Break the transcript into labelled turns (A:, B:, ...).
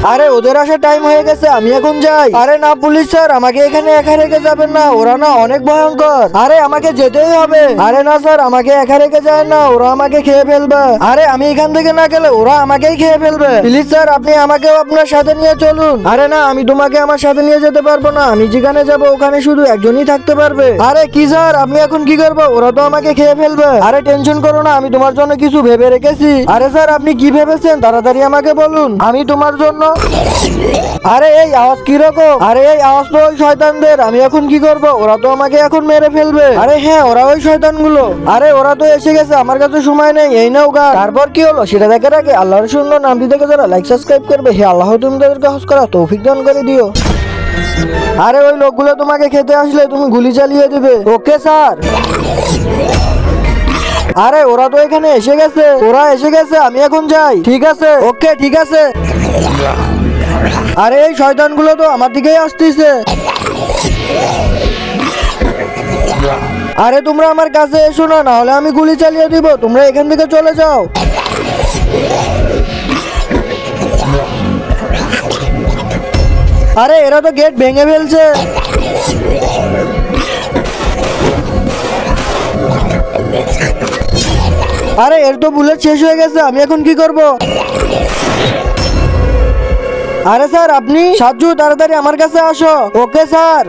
A: আরে ওদের আসার টাইম হয়ে গেছে, আমি এখন যাই। আরে না পুলিশ স্যার, আমাকে এখানে একা রেখে যাবেন না, ওরা না অনেক ভয়ঙ্কর। আরে আমাকে যেতেই হবে। আরে না স্যার, আমাকে একা রেখে যায় না, ওরা আমাকে খেয়ে ফেলবে। আরে আমি এখান থেকে না গেলে ওরা আমাকেই খেয়ে ফেলবে। প্লিজ স্যার, আপনি আমাকেও আপনার সাথে নিয়ে চলুন। আরে না, আমি তোমাকে আমার সাথে নিয়ে যেতে পারবো না, আমি যেখানে যাবো ওখানে শুধু একজনই থাকতে পারবে। আরে কি স্যার, আপনি এখন কি করবো? ওরা তো আমাকে খেয়ে ফেলবে। আরে টেনশন করো না, আমি তোমার জন্য কিছু ভেবে রেখেছি। আরে স্যার, আপনি কি ভেবেছেন তাড়াতাড়ি আমাকে বলুন, আমি তোমার জন্য। আরে এই আওয়াজ কিরকম? আরে এই আওয়াজ তো ওই শয়তানদের। আমি এখন কি করব? ওরা তো আমাকে এখন মেরে ফেলবে। আরে হ্যাঁ, ওরা ওই শয়তানগুলো। আরে ওরা তো এসে গেছে, আমার কাছে সময় নেই। এই নাও গান। তারপর কি হলো সেটা দেখার আগে আল্লাহর সুন্দর নামটি দেখে যারা লাইক সাবস্ক্রাইব করবে, হে আল্লাহ তুমি তাদেরকে হজ করা তৌফিক দান করে দিও। আরে ওই লোকগুলো তোমাকে খেতে আসলে তুমি গুলি চালিয়ে দিবে। Okay sir. আরে ওরা তো এখানে এসে গেছে, ওরা এসে গেছে, আমি এখন যাই। ঠিক আছে, ওকে ঠিক আছে। আরে এই শয়তানগুলো তো আমার দিকেই আসতেছে। আরে তোমরা আমার কাছে এসো না, না হলে আমি গুলি চালিয়ে দিব। তোমরা এখান থেকে চলে যাও। আরে এরা তো গেট ভেঙে ফেলছে। আরে এর তো বুলেট শেষ হয়ে গেছে, আমি এখন কি করব? আরে স্যার, আপনি সাজু তাড়াতাড়ি আমার কাছে আসো। Okay sir.